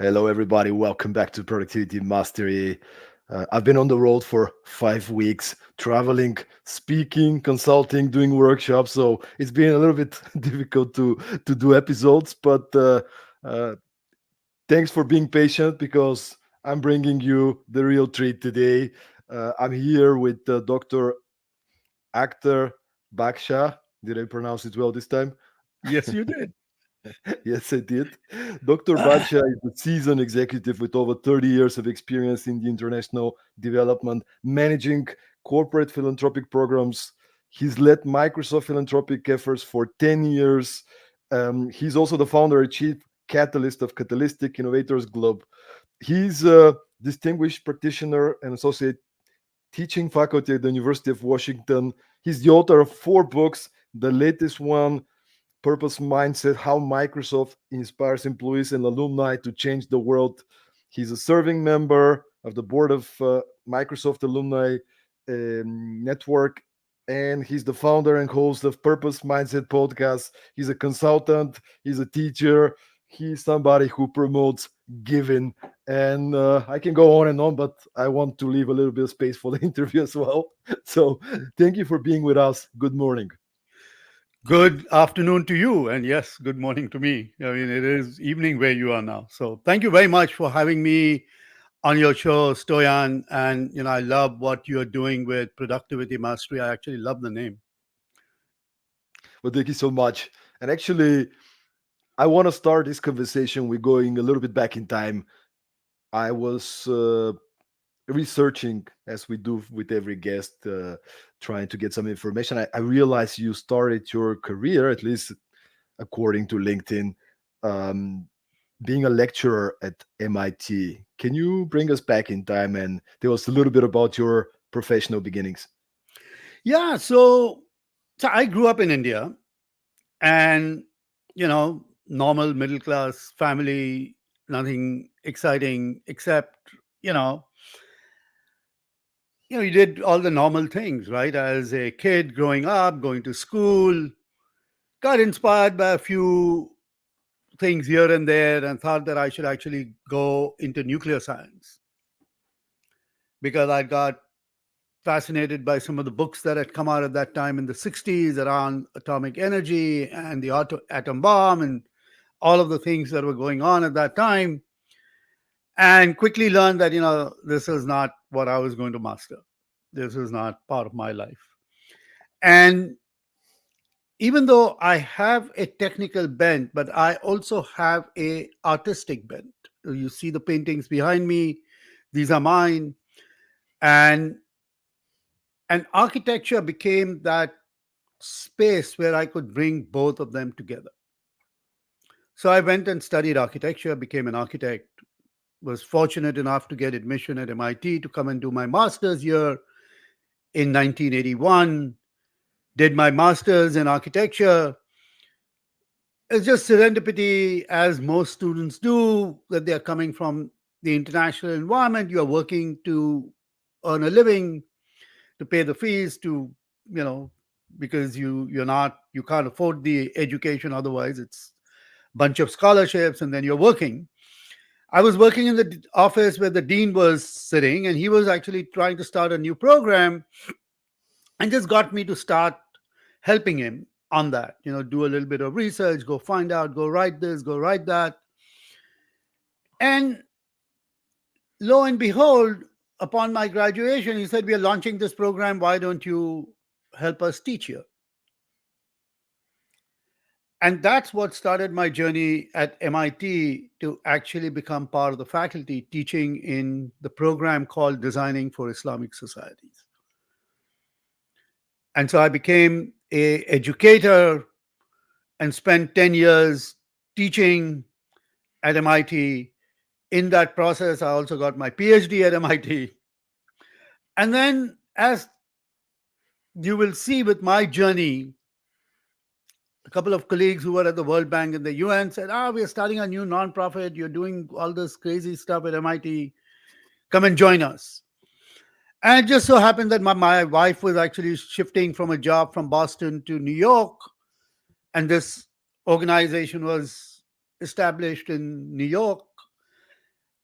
Hello, everybody. Welcome back to Productivity Mastery. I've been on the road for 5 weeks, traveling, speaking, consulting, doing workshops. So it's been a little bit difficult to do episodes, but uh, thanks for being patient because I'm bringing you the real treat today. I'm here with Dr. Akhtar Badshah. Did I pronounce it well this time? Yes, you did. Yes, I did. Dr. Badshah is a seasoned executive with over 30 years of experience in the international development, managing corporate philanthropic programs. He's led Microsoft philanthropic efforts for 10 years. He's also the founder and chief catalyst of Catalytic Innovators Globe. He's a distinguished practitioner and associate teaching faculty at the University of Washington. He's the author of 4 books. The latest one, Purpose Mindset: How Microsoft Inspires Employees and Alumni to Change the World. He's a serving member of the board of Microsoft Alumni Network, and he's the founder and host of Purpose Mindset podcast. He's a consultant, he's a teacher, he's somebody who promotes giving. And I can go on and on, but I want to leave a little bit of space for the interview as well. So thank you for being with us. Good morning. Good afternoon to you. And yes, good morning to me. I mean, it is evening where you are now. So thank you very much for having me on your show, Stoyan. And, I love what you're doing with Productivity Mastery. I actually love the name. Well, thank you so much. And actually, I want to start this conversation with going a little bit back in time. I was researching, as we do with every guest, trying to get some information. I realized you started your career, at least according to LinkedIn, um, being a lecturer at MIT. Can you bring us back in time and tell us a little bit about your professional beginnings? Yeah. So I grew up in India and, normal middle class family, nothing exciting except, you know, you did all the normal things, right? As a kid growing up, going to school, got inspired by a few things here and there and thought that I should actually go into nuclear science because I got fascinated by some of the books that had come out at that time in the 60s around atomic energy and the atom bomb and all of the things that were going on at that time, and quickly learned that, this is not what I was going to master. This is not part of my life. And even though I have a technical bent, but I also have a artistic bent. You see the paintings behind me; these are mine, and architecture became that space where I could bring both of them together. So I went and studied architecture, became an architect. Was fortunate enough to get admission at MIT to come and do my master's here in 1981. Did my master's in architecture. It's just serendipity, as most students do, that they are coming from the international environment. You are working to earn a living, to pay the fees, you know, because you can't afford the education otherwise. It's a bunch of scholarships, and then you're working. I was working in the office where the dean was sitting, and he was actually trying to start a new program, and just got me to start helping him on that. Do a little bit of research, go find out, go write this, go write that. And lo and behold, upon my graduation, he said, "We are launching this program. Why don't you help us teach here?" And that's what started my journey at MIT to actually become part of the faculty teaching in the program called Designing for Islamic Societies. And so I became a educator and spent 10 years teaching at MIT. In that process, I also got my PhD at MIT. And then, as you will see with my journey, a couple of colleagues who were at the World Bank and the UN said, "We're starting a new nonprofit. You're doing all this crazy stuff at MIT. Come and join us." And it just so happened that my wife was actually shifting from a job from Boston to New York. And this organization was established in New York.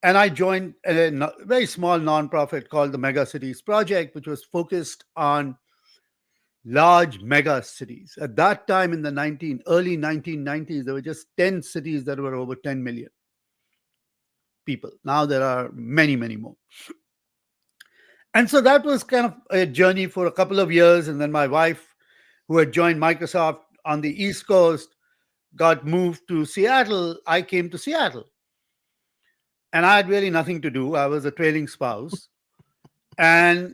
And I joined a very small nonprofit called the Mega Cities Project, which was focused on large mega cities. At that time in the early 1990s, there were just 10 cities that were over 10 million people. Now there are many, many more. And so that was kind of a journey for a couple of years. And then my wife, who had joined Microsoft on the East Coast, got moved to Seattle. I came to Seattle. And I had really nothing to do. I was a trailing spouse. And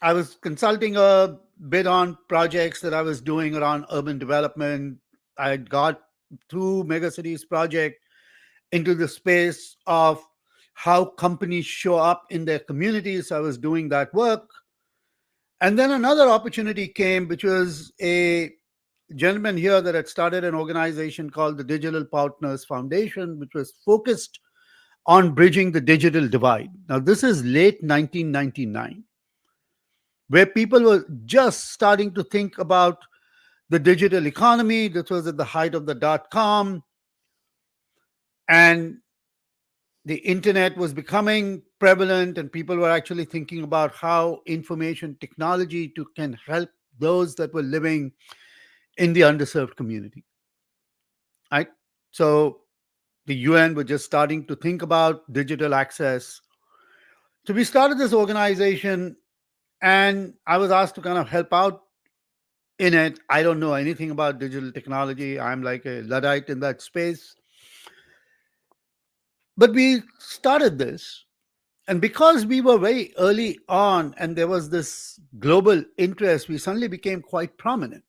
I was consulting a bit on projects that I was doing around urban development. I had got through Megacities project into the space of how companies show up in their communities. I was doing that work. And then another opportunity came, which was a gentleman here that had started an organization called the Digital Partners Foundation, which was focused on bridging the digital divide. Now, this is late 1999, where people were just starting to think about the digital economy. This was at the height of the dot com, and the internet was becoming prevalent, and people were actually thinking about how information technology can help those that were living in the underserved community. Right? So the UN was just starting to think about digital access. So we started this organization, and I was asked to kind of help out in it. I don't know anything about digital technology. I'm like a Luddite in that space. But we started this. And because we were very early on and there was this global interest, we suddenly became quite prominent.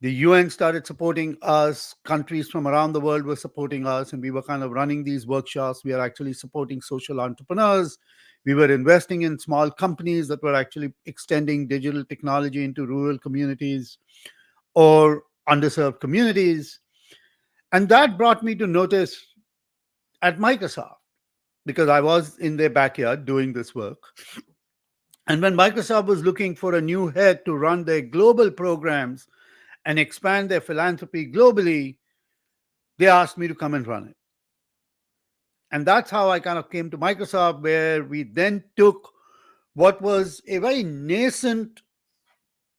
The UN started supporting us, countries from around the world were supporting us, and we were kind of running these workshops. We are actually supporting social entrepreneurs. We were investing in small companies that were actually extending digital technology into rural communities or underserved communities. And that brought me to notice at Microsoft, because I was in their backyard doing this work. And when Microsoft was looking for a new head to run their global programs and expand their philanthropy globally, they asked me to come and run it. And that's how I kind of came to Microsoft, where we then took what was a very nascent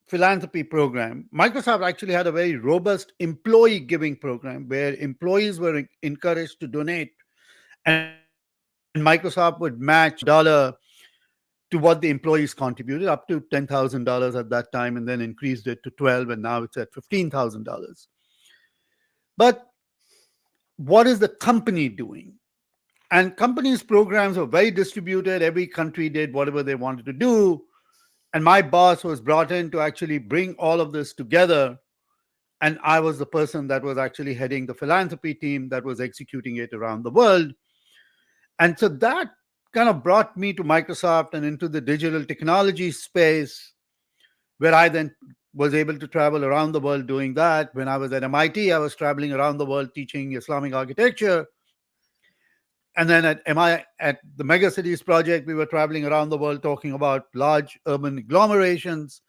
philanthropy program. Microsoft actually had a very robust employee giving program where employees were encouraged to donate, and Microsoft would match $1 to what the employees contributed, up to $10,000 at that time, and then increased it to 12, and now it's at $15,000. But what is the company doing? And companies' programs were very distributed. Every country did whatever they wanted to do. And my boss was brought in to actually bring all of this together. And I was the person that was actually heading the philanthropy team that was executing it around the world. And so that kind of brought me to Microsoft and into the digital technology space, where I then was able to travel around the world doing that. When I was at MIT, I was traveling around the world teaching Islamic architecture. And then at the Mega Cities Project, we were traveling around the world talking about large urban agglomerations.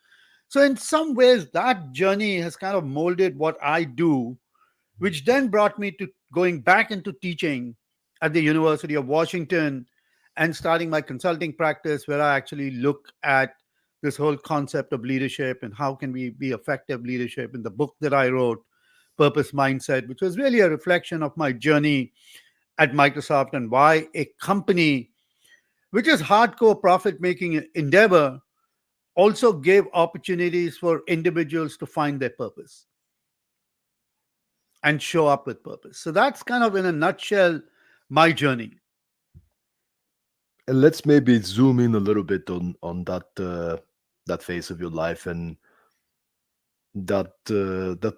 So in some ways, that journey has kind of molded what I do, which then brought me to going back into teaching at the University of Washington and starting my consulting practice, where I actually look at this whole concept of leadership and how can we be effective leadership. In the book that I wrote, Purpose Mindset, which was really a reflection of my journey at Microsoft and why a company, which is hardcore profit making endeavor, also gave opportunities for individuals to find their purpose and show up with purpose. So that's kind of in a nutshell my journey. And let's maybe zoom in a little bit on that phase of your life and that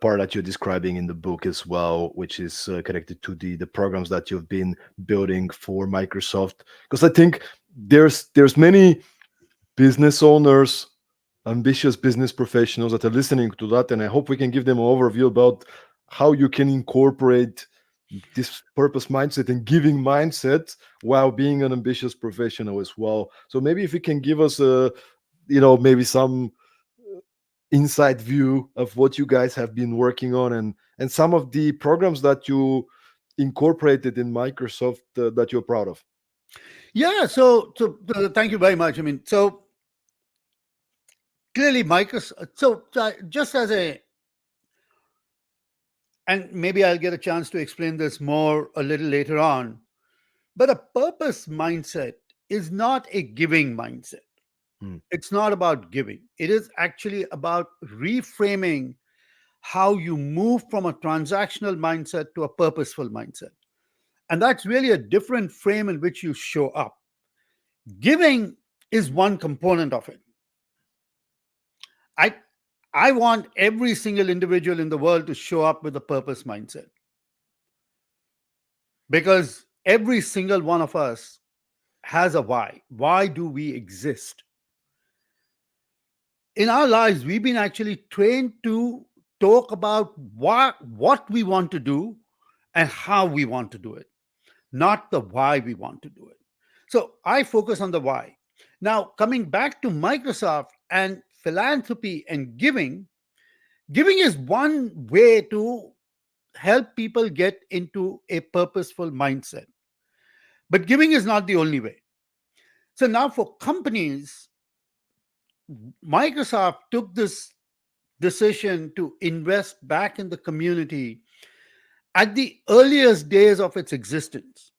part that you're describing in the book as well, which is connected to the programs that you've been building for Microsoft. Because I think there's many business owners, ambitious business professionals that are listening to that, and I hope we can give them an overview about how you can incorporate this purpose mindset and giving mindset while being an ambitious professional as well. So maybe if you can give us a, maybe some inside view of what you guys have been working on and some of the programs that you incorporated in Microsoft that you're proud of? Yeah, so thank you very much. I mean, so clearly Microsoft. So just as a, and maybe I'll get a chance to explain this more a little later on. But a purpose mindset is not a giving mindset. Hmm. It's not about giving. It is actually about reframing how you move from a transactional mindset to a purposeful mindset. And that's really a different frame in which you show up. Giving is one component of it. I I want every single individual in the world to show up with a purpose mindset because every single one of us has a why. Why do we exist? In our lives, we've been actually trained to talk about what we want to do and how we want to do it, not the why we want to do it. So I focus on the why. Now, coming back to Microsoft and philanthropy and giving, giving is one way to help people get into a purposeful mindset. But giving is not the only way. So now for companies, Microsoft took this decision to invest back in the community at the earliest days of its existence.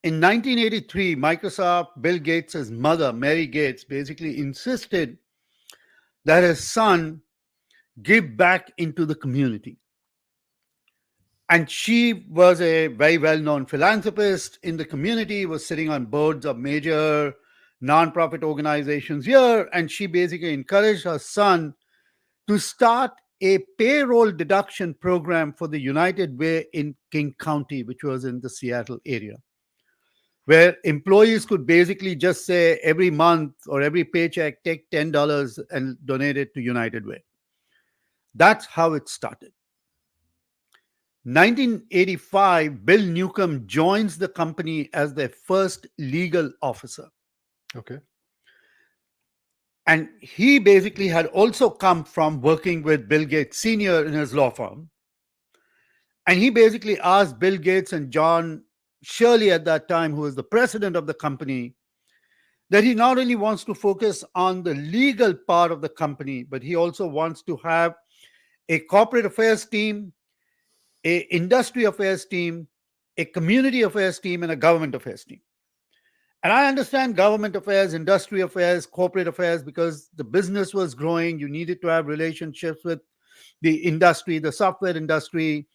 In 1983, Microsoft, Bill Gates' mother, Mary Gates, basically insisted that his son give back into the community. And she was a very well known philanthropist in the community, was sitting on boards of major nonprofit organizations here. And she basically encouraged her son to start a payroll deduction program for the United Way in King County, which was in the Seattle area, where employees could basically just say every month or every paycheck, take $10 and donate it to United Way. That's how it started. 1985, Bill Newcomb joins the company as their first legal officer. Okay. And he basically had also come from working with Bill Gates Sr. in his law firm. And he basically asked Bill Gates and John Shirley at that time, who was the president of the company, that he not only wants to focus on the legal part of the company, but he also wants to have a corporate affairs team, a industry affairs team, a community affairs team, and a government affairs team. And I understand government affairs, industry affairs, corporate affairs, because the business was growing. You needed to have relationships with the industry, the software industry,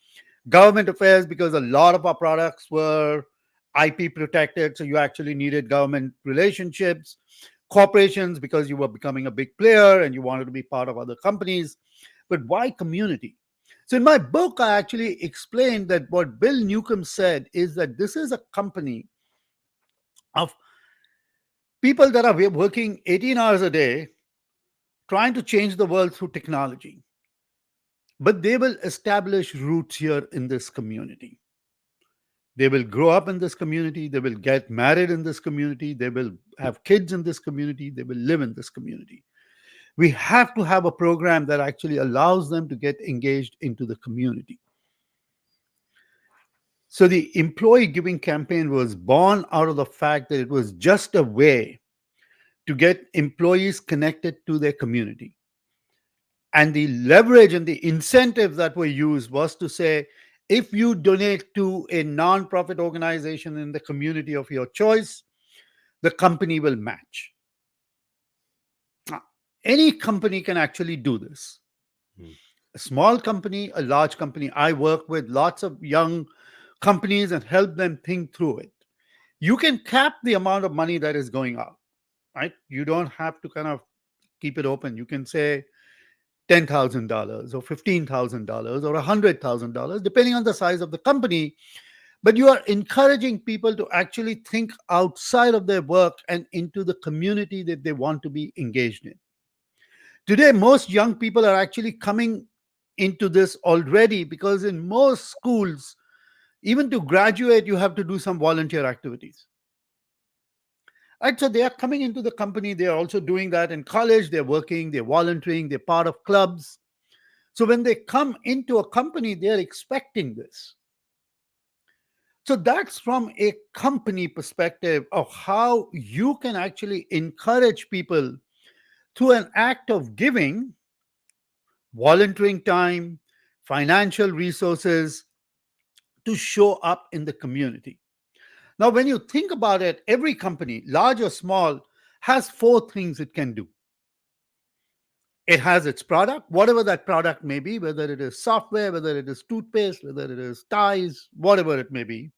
government affairs, because a lot of our products were IP protected. So you actually needed government relationships, corporations, because you were becoming a big player and you wanted to be part of other companies. But why community? So in my book, I actually explained that what Bill Newcomb said is that this is a company of people that are working 18 hours a day trying to change the world through technology. But they will establish roots here in this community. They will grow up in this community. They will get married in this community. They will have kids in this community. They will live in this community. We have to have a program that actually allows them to get engaged into the community. So the employee giving campaign was born out of the fact that it was just a way to get employees connected to their community. And the leverage and the incentive that were used was to say, if you donate to a nonprofit organization in the community of your choice, the company will match. Now, any company can actually do this. Hmm. A small company, a large company. I work with lots of young companies and help them think through it. You can cap the amount of money that is going out, right? You don't have to kind of keep it open. You can say $10,000 or $15,000 or $100,000, depending on the size of the company. But you are encouraging people to actually think outside of their work and into the community that they want to be engaged in. Today, most young people are actually coming into this already because in most schools, even to graduate, you have to do some volunteer activities. Right, so they are coming into the company. They are also doing that in college. They're working, they're volunteering, they're part of clubs. So when they come into a company, they're expecting this. So that's from a company perspective of how you can actually encourage people through an act of giving, volunteering time, financial resources to show up in the community. Now, when you think about it, every company, large or small, has four things it can do. It has its product, whatever that product may be, whether it is software, whether it is toothpaste, whether it is ties, whatever it may be.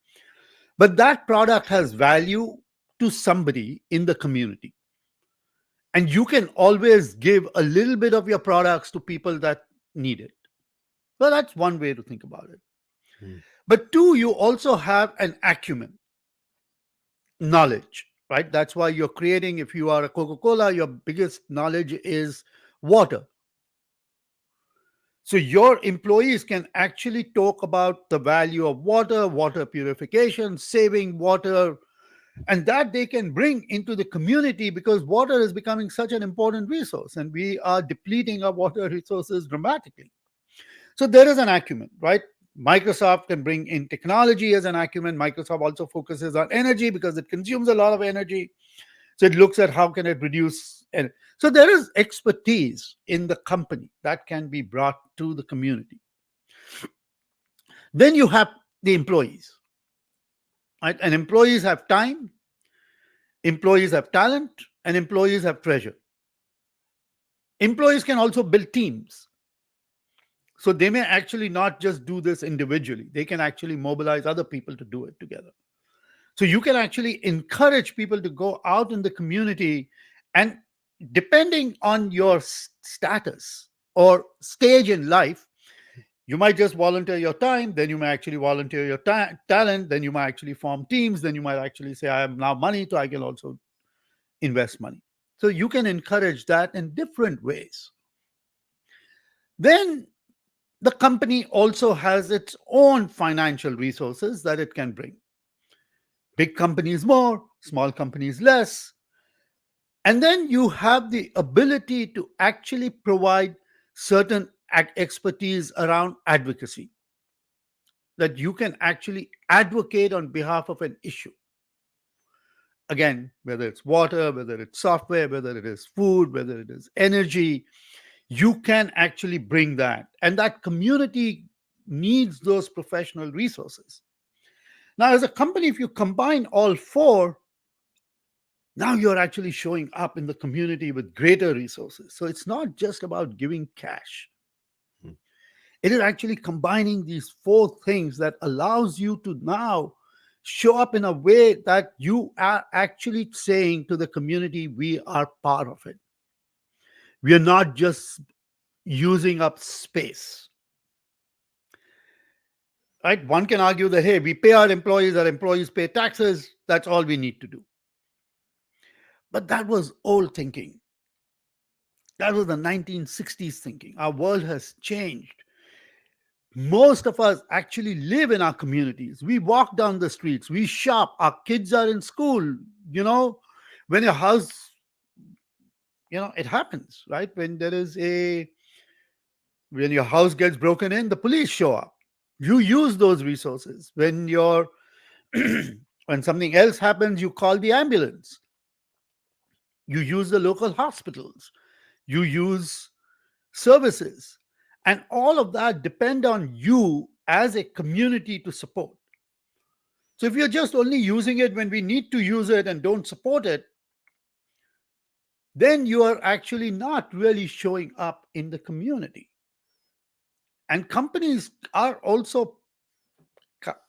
But that product has value to somebody in the community. And you can always give a little bit of your products to people that need it. Well, that's one way to think about it. Mm. But two, you also have an acumen, knowledge, right? That's why you're creating, if you are a Coca Cola, your biggest knowledge is water. So your employees can actually talk about the value of water, water purification, saving water, and that they can bring into the community because water is becoming such an important resource and we are depleting our water resources dramatically. So there is an acumen, right? Microsoft can bring in technology as an acumen. Microsoft also focuses on energy because it consumes a lot of energy. So it looks at how can it reduce. And so there is expertise in the company that can be brought to the community. Then you have the employees, right? And employees have time, employees have talent, and employees have treasure. Employees can also build teams. So they may actually not just do this individually, they can actually mobilize other people to do it together. So you can actually encourage people to go out in the community and depending on your status or stage in life, you might just volunteer your time, then you may actually volunteer your talent, then you might actually form teams, then you might actually say, I have now money, so I can also invest money. So you can encourage that in different ways. Then the company also has its own financial resources that it can bring. Big companies more, small companies less. And then you have the ability to actually provide certain expertise around advocacy, that you can actually advocate on behalf of an issue. Again, whether it's water, whether it's software, whether it is food, whether it is energy, you can actually bring that. And that community needs those professional resources. Now, as a company, if you combine all four, now you're actually showing up in the community with greater resources. So it's not just about giving cash. Mm. It is actually combining these four things that allows you to now show up in a way that you are actually saying to the community, we are part of it. We are not just using up space. Right? One can argue that, hey, we pay our employees pay taxes, that's all we need to do. But that was old thinking. That was the 1960s thinking. Our world has changed. Most of us actually live in our communities. We walk down the streets, we shop, our kids are in school. You know, when your house, it happens, right? When your house gets broken in, the police show up. You use those resources. When something else happens, you call the ambulance. You use the local hospitals. You use services. And all of that depend on you as a community to support. So if you're just only using it when we need to use it and don't support it, then you are actually not really showing up in the community. And companies are also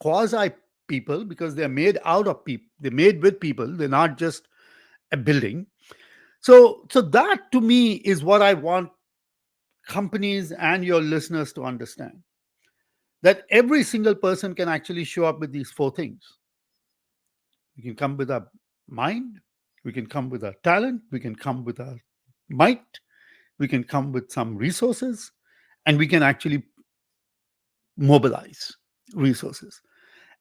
quasi people because they're made out of people. They're made with people. They're not just a building. So that to me is what I want companies and your listeners to understand, that every single person can actually show up with these four things. We can come with our mind, we can come with our talent, we can come with our might, we can come with some resources, and we can actually mobilize resources.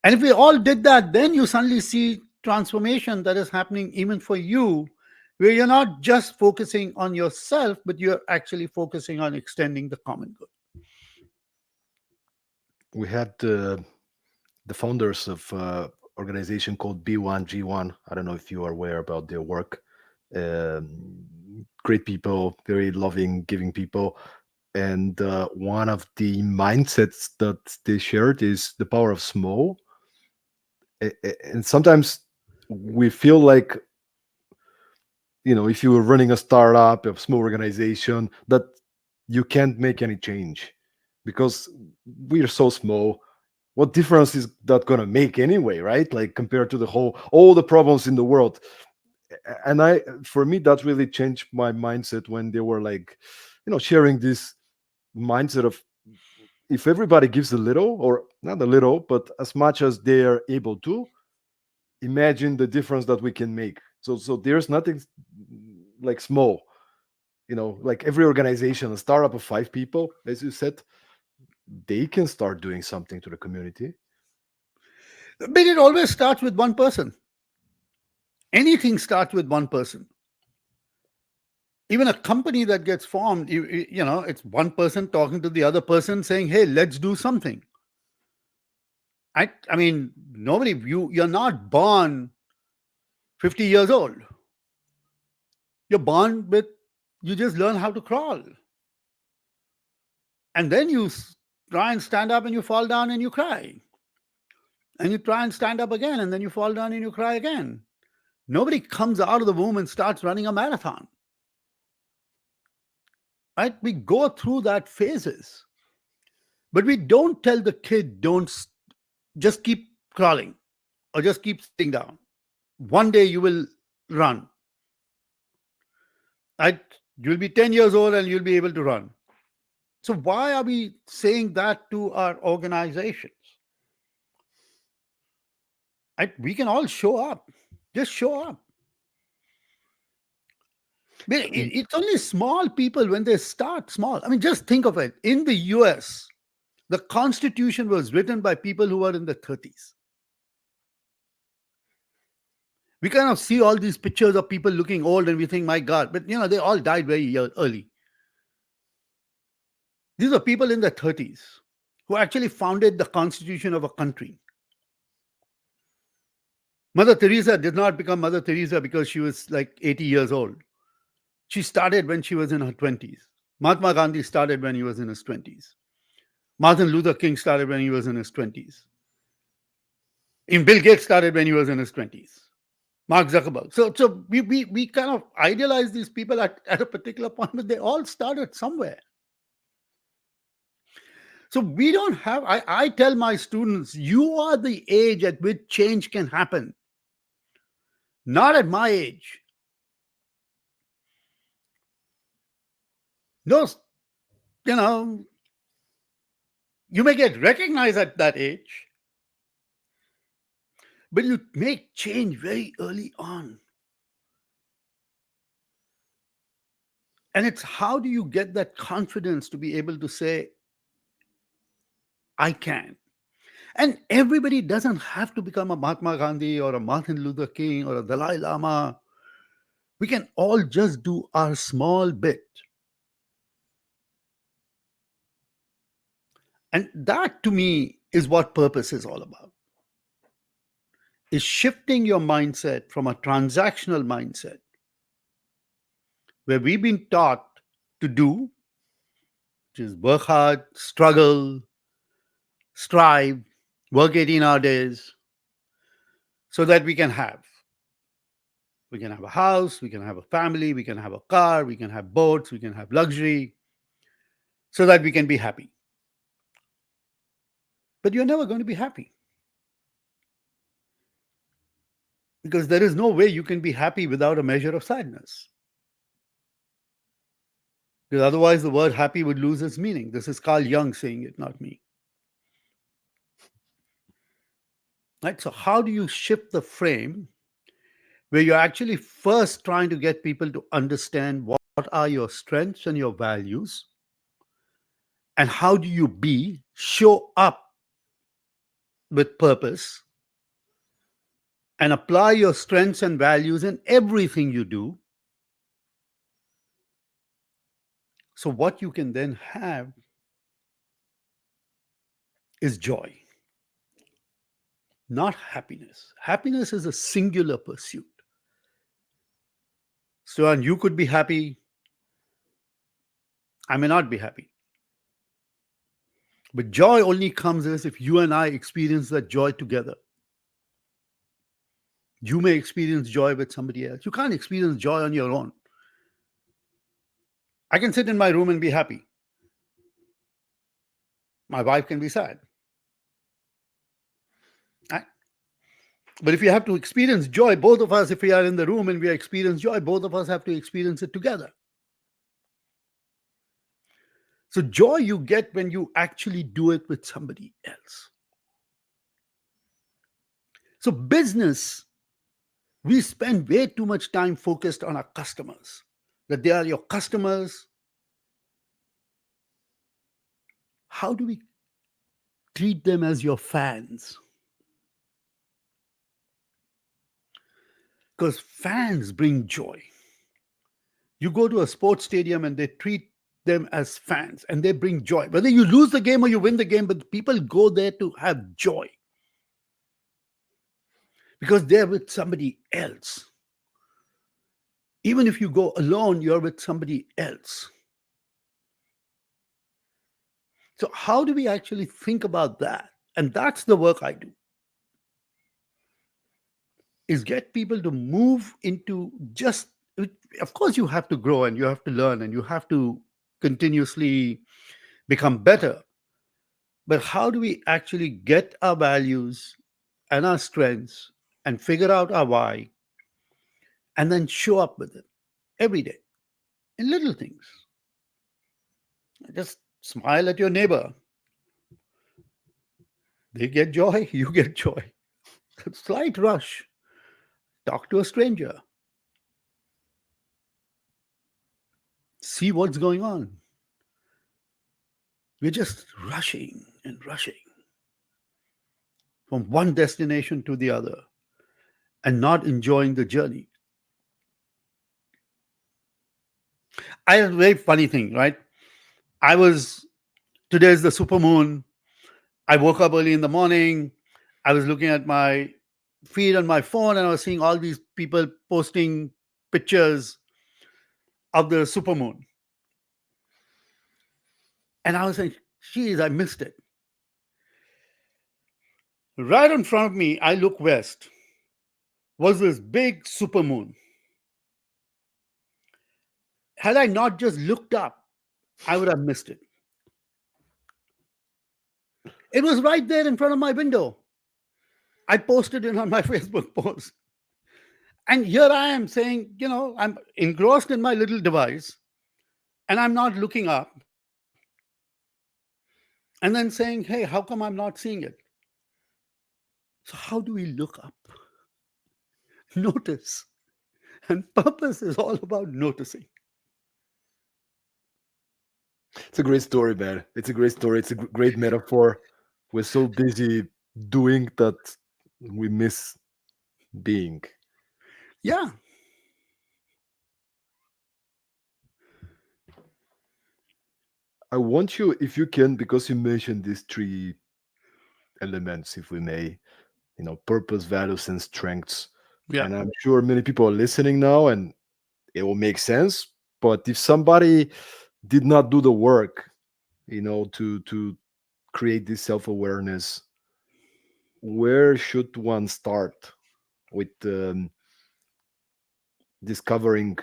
And if we all did that, then you suddenly see transformation that is happening even for you, where you're not just focusing on yourself, but you're actually focusing on extending the common good. We had the founders of organization called B1G1. I don't know if you are aware about their work. Great people, very loving, giving people. And one of the mindsets that they shared is the power of small. And sometimes we feel like, if you were running a startup, a small organization, that you can't make any change because we are so small. What difference is that going to make anyway, right? Like compared to all the problems in the world. And for me, that really changed my mindset when they were like, sharing this mindset of, if everybody gives a little, or not a little, but as much as they're able to, imagine the difference that we can make. So there's nothing like small, like every organization, a startup of 5 people, as you said, they can start doing something to the community. But it always starts with one person. Anything starts with one person. Even a company that gets formed, it's one person talking to the other person saying, hey, let's do something. I mean, you're not born 50 years old. You're born with, you just learn how to crawl. And then try and stand up and you fall down and you cry. And you try and stand up again and then you fall down and you cry again. Nobody comes out of the womb and starts running a marathon. Right? We go through that phases. But we don't tell the kid, just keep crawling or just keep sitting down. One day you will run. Right? You'll be 10 years old and you'll be able to run. So why are we saying that to our organizations? Right? We can all show up. Just show up. It's only small people when they start small. I mean, just think of it. In the US, the Constitution was written by people who were in the 30s. We kind of see all these pictures of people looking old and we think, my God, but they all died very early. These are people in their 30s who actually founded the constitution of a country. Mother Teresa did not become Mother Teresa because she was like 80 years old. She started when she was in her 20s. Mahatma Gandhi started when he was in his 20s. Martin Luther King started when he was in his 20s. And Bill Gates started when he was in his 20s. Mark Zuckerberg. So we kind of idealize these people at a particular point, but they all started somewhere. So we don't have, I tell my students, you are the age at which change can happen. Not at my age. No, you know, you may get recognized at that age, but you make change very early on. And it's how do you get that confidence to be able to say, I can. And everybody doesn't have to become a Mahatma Gandhi or a Martin Luther King or a Dalai Lama. We can all just do our small bit. And that to me is what purpose is all about. Is shifting your mindset from a transactional mindset where we've been taught to do, which is work hard, struggle, strive, work 18-hour days, so that we can have. We can have a house, we can have a family, we can have a car, we can have boats, we can have luxury, so that we can be happy. But you're never going to be happy. Because there is no way you can be happy without a measure of sadness. Because otherwise, the word happy would lose its meaning. This is Carl Jung saying it, not me. Right? So, how do you shift the frame where you're actually first trying to get people to understand what are your strengths and your values? And how do you show up with purpose and apply your strengths and values in everything you do? So, what you can then have is joy. not happiness. Happiness is a singular pursuit. So, and you could be happy, I may not be happy. But joy only comes as if you and I experience that joy together. You may experience joy with somebody else. You can't experience joy on your own. I can sit in my room and be happy. My wife can be sad. Right? But if you have to experience joy, both of us, if we are in the room and we experience joy, both of us have to experience it together. So joy you get when you actually do it with somebody else. So business, we spend way too much time focused on our customers, that they are your customers. How do we treat them as your fans? Because fans bring joy. You go to a sports stadium and they treat them as fans and they bring joy. Whether you lose the game or you win the game, but people go there to have joy because they're with somebody else. Even if you go alone, you're with somebody else. So, how do we actually think about that? And that's the work I do, is get people to move into just, of course, you have to grow and you have to learn and you have to continuously become better. But how do we actually get our values and our strengths and figure out our why and then show up with it every day in little things? Just smile at your neighbor. They get joy, you get joy. Slight rush. Talk to a stranger. See what's going on. We're just rushing and rushing from one destination to the other and not enjoying the journey. I have a very funny thing, right? I was, today's the supermoon. I woke up early in the morning. I was looking at my feed on my phone and I was seeing all these people posting pictures of the supermoon. And I was like, geez, I missed it. Right in front of me, I look west, was this big supermoon. Had I not just looked up, I would have missed it. It was right there in front of my window. I posted it on my Facebook post. And here I am saying, I'm engrossed in my little device and I'm not looking up. And then saying, hey, how come I'm not seeing it? So, how do we look up? Notice. And purpose is all about noticing. It's a great story, man. It's a great story. It's a great metaphor. We're so busy doing that we miss being. Yeah. I want you, if you can, because you mentioned these three elements, if we may, purpose, values, and strengths. Yeah. And I'm sure many people are listening now and it will make sense. But if somebody did not do the work, to create this self-awareness, where should one start with discovering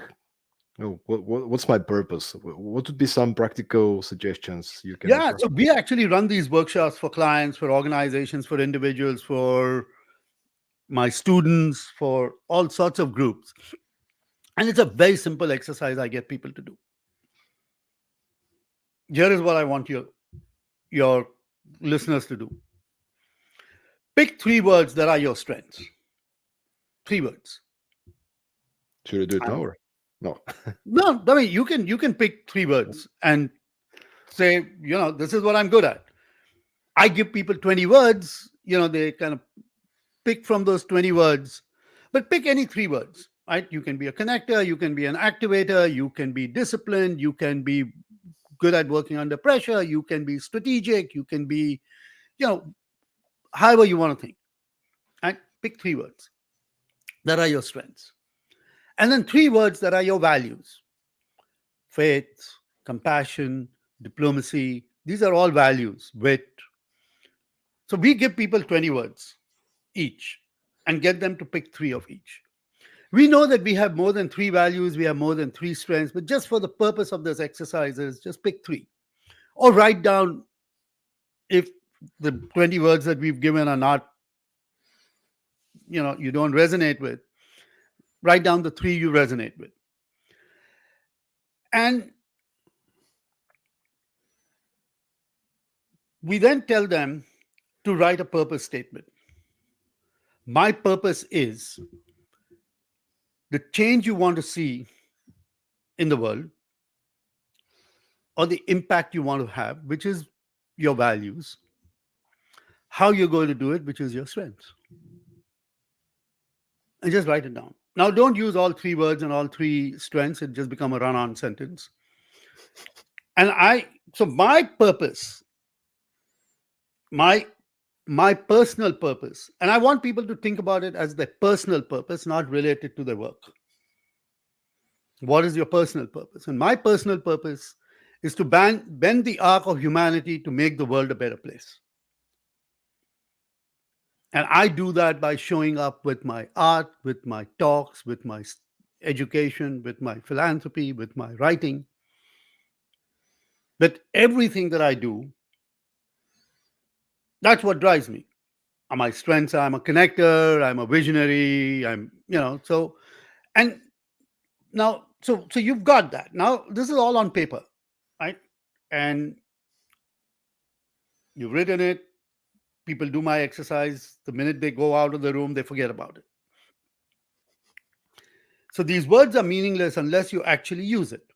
what's my purpose? What would be some practical suggestions you can Yeah. offer? So we actually run these workshops for clients, for organizations, for individuals, for my students, for all sorts of groups. And it's a very simple exercise I get people to do. Here is what I want your listeners to do. Pick 3 words that are your strengths. 3 words. Should I do it now And or no? no, I mean you can pick 3 words and say, this is what I'm good at. I give people 20 words, they kind of pick from those 20 words, but pick any 3 words, right? You can be a connector, you can be an activator, you can be disciplined, you can be good at working under pressure, you can be strategic, you can be, however you want to think. And pick 3 words that are your strengths. And then 3 words that are your values: faith, compassion, diplomacy. These are all values, wit. So we give people 20 words each and get them to pick 3 of each. We know that we have more than 3 values, we have more than 3 strengths, but just for the purpose of this exercises, just pick 3. Or write down, if the 20 words that we've given are not, you don't resonate with, write down the 3 you resonate with. And we then tell them to write a purpose statement. My purpose is the change you want to see in the world, or the impact you want to have, which is your values, how you're going to do it, which is your strengths. And just write it down. Now, don't use all 3 words and all 3 strengths. It just become a run-on sentence. So my purpose, my personal purpose, and I want people to think about it as their personal purpose, not related to their work. What is your personal purpose? And my personal purpose is to bend the arc of humanity to make the world a better place. And I do that by showing up with my art, with my talks, with my education, with my philanthropy, with my writing. But everything that I do, that's what drives me. My strengths, I'm a connector, I'm a visionary, and now, so you've got that. Now, this is all on paper, right? And you've written it. People do my exercise. The minute they go out of the room, they forget about it. So these words are meaningless unless you actually use it.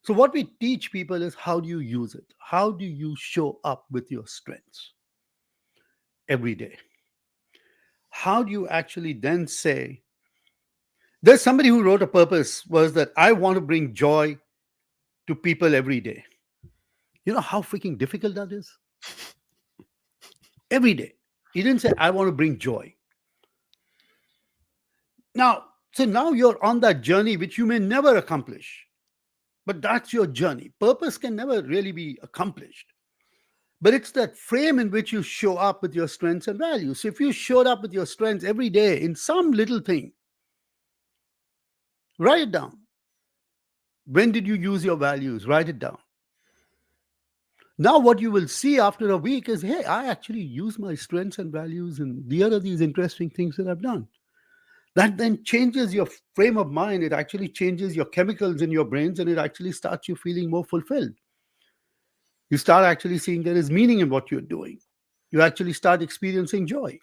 So what we teach people is, how do you use it? How do you show up with your strengths every day? How do you actually then say, there's somebody who wrote a purpose was that I want to bring joy to people every day. You know how freaking difficult that is? Every day. He didn't say, I want to bring joy. So now you're on that journey, which you may never accomplish. But that's your journey. Purpose can never really be accomplished. But it's that frame in which you show up with your strengths and values. So if you showed up with your strengths every day in some little thing, write it down. When did you use your values? Write it down. Now what you will see after a week is, hey, I actually use my strengths and values, and here are these interesting things that I've done. That then changes your frame of mind. It actually changes your chemicals in your brains, and it actually starts you feeling more fulfilled. You start actually seeing there is meaning in what you're doing. You actually start experiencing joy.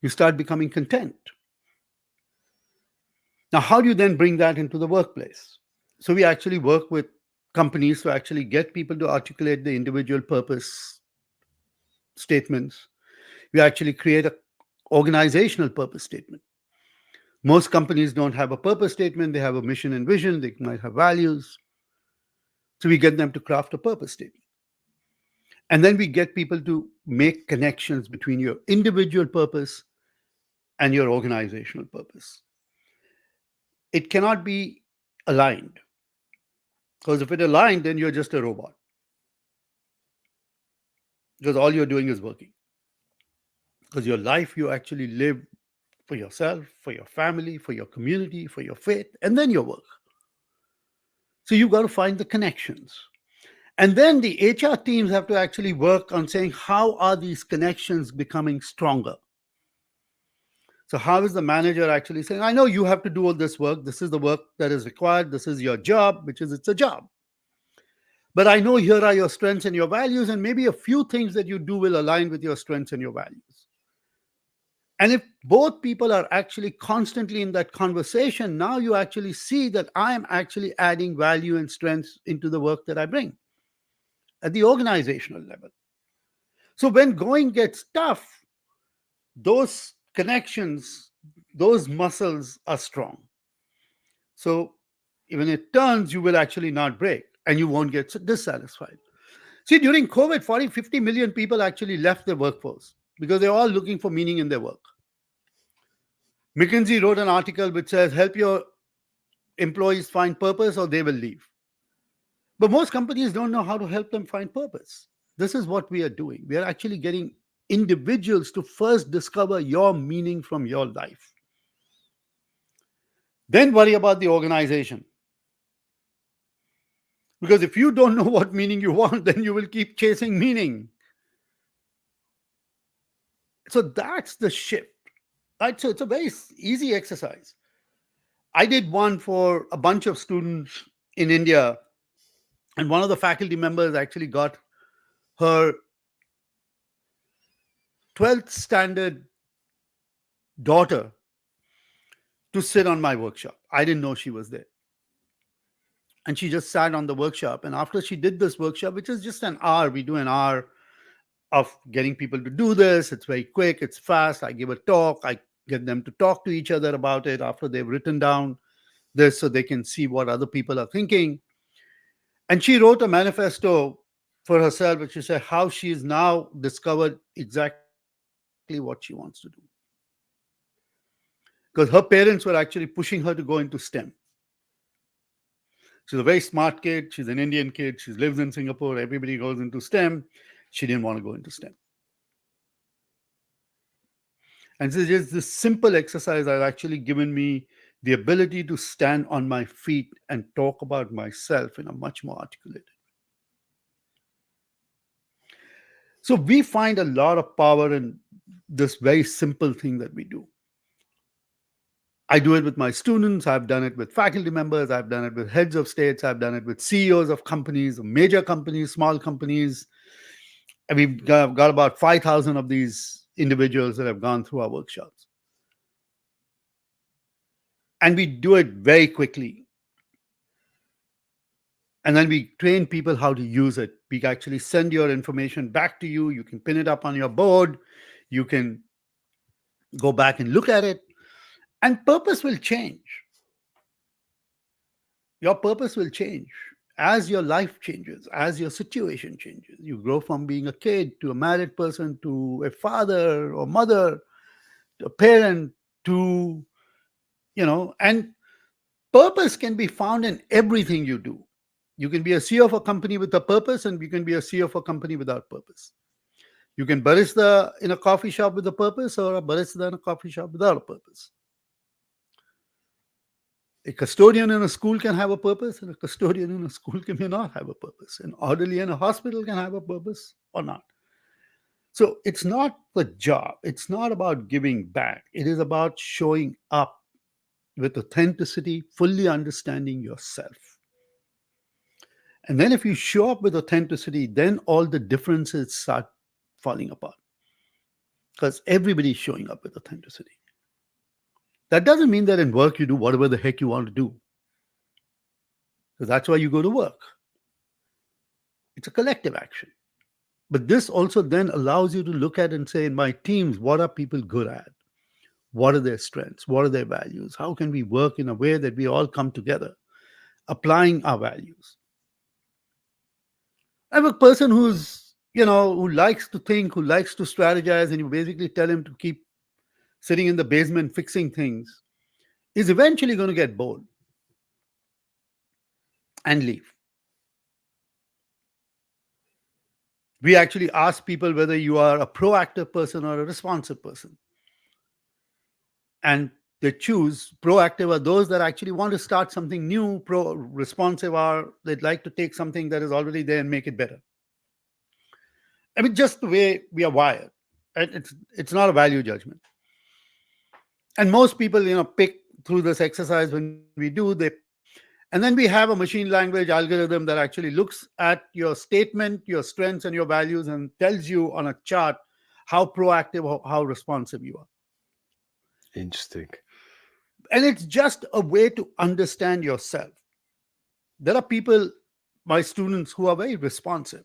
You start becoming content. Now, how do you then bring that into the workplace? So we actually work with companies to actually get people to articulate the individual purpose statements. We actually create an organizational purpose statement. Most companies don't have a purpose statement. They have a mission and vision. They might have values. So we get them to craft a purpose statement. And then we get people to make connections between your individual purpose and your organizational purpose. It cannot be aligned. Because if it aligned, then you're just a robot. Because all you're doing is working. Because your life, you actually live for yourself, for your family, for your community, for your faith, and then your work. So you've got to find the connections. And then the HR teams have to actually work on saying, how are these connections becoming stronger? So how is the manager actually saying, I know you have to do all this work. This is the work that is required. This is your job, which is, it's a job. But I know here are your strengths and your values, and maybe a few things that you do will align with your strengths and your values. And if both people are actually constantly in that conversation, now you actually see that I am actually adding value and strengths into the work that I bring at the organizational level. So when going gets tough, those connections, those muscles are strong. So when it turns, you will actually not break and you won't get dissatisfied. See, during COVID, 40, 50 million people actually left the workforce. because they're all looking for meaning in their work. McKinsey wrote an article which says, help your employees find purpose or they will leave. But most companies don't know how to help them find purpose. This is what we are doing. We are actually getting individuals to first discover your meaning from your life. Then worry about the organization. Because if you don't know what meaning you want, then you will keep chasing meaning. So that's the shift. Right? So it's a very easy exercise. I did one for a bunch of students in India, and one of the faculty members actually got her 12th standard daughter to sit on my workshop. I didn't know she was there. And she just sat on the workshop. And after she did this workshop, which is just an hour, we do an hour of getting people to do this. It's very quick, it's fast. I give a talk, I get them to talk to each other about it after they've written down this so they can see what other people are thinking. And she wrote a manifesto for herself, which she said how she's now discovered exactly what she wants to do. Because her parents were actually pushing her to go into STEM. She's a very smart kid. She's an Indian kid. She lives in Singapore. Everybody goes into STEM. She didn't want to go into STEM. And so just this simple exercise has actually given me the ability to stand on my feet and talk about myself in a much more articulated way. So we find a lot of power in this very simple thing that we do. I do it with my students. I've done it with faculty members. I've done it with heads of states. I've done it with CEOs of companies, major companies, small companies. And we've got about 5,000 of these individuals that have gone through our workshops. And we do it very quickly. And then we train people how to use it. We actually send your information back to you. You can pin it up on your board. You can go back and look at it. And purpose will change. Your purpose will change as your life changes, as your situation changes. You grow from being a kid to a married person to a father or mother to a parent to, and purpose can be found in everything you do. You can be a CEO of a company with a purpose, and you can be a CEO of a company without purpose. You can barista in a coffee shop with a purpose, or a barista in a coffee shop without a purpose. A custodian in a school can have a purpose, and a custodian in a school may not have a purpose. An orderly in a hospital can have a purpose or not. So it's not the job. It's not about giving back. It is about showing up with authenticity, fully understanding yourself. And then if you show up with authenticity, then all the differences start falling apart. Because everybody's showing up with authenticity. That doesn't mean that in work you do whatever the heck you want to do. Because that's why you go to work. It's a collective action. But this also then allows you to look at and say, in my teams, what are people good at? What are their strengths? What are their values? How can we work in a way that we all come together, applying our values? I'm a person who likes to think, who likes to strategize, and you basically tell him to keep sitting in the basement fixing things, is eventually going to get bored and leave. We actually ask people whether you are a proactive person or a responsive person. And they choose proactive are those that actually want to start something new. Responsive are they'd like to take something that is already there and make it better. I mean, just the way we are wired. And it's not a value judgment. And most people, pick through this exercise when we do, and then we have a machine language algorithm that actually looks at your statement, your strengths, and your values and tells you on a chart how proactive or how responsive you are. Interesting. And it's just a way to understand yourself. There are people, my students, who are very responsive.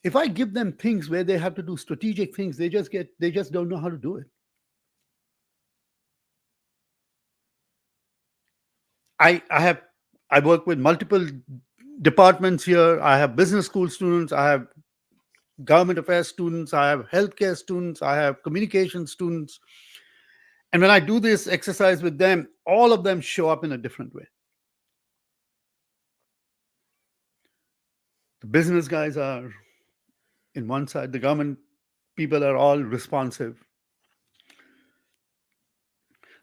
If I give them things where they have to do strategic things, they just don't know how to do it. I work with multiple departments here. I have business school students. I have government affairs students, I have healthcare students, I have communication students. And when I do this exercise with them, all of them show up in a different way. The business guys are in one side, the government people are all responsive.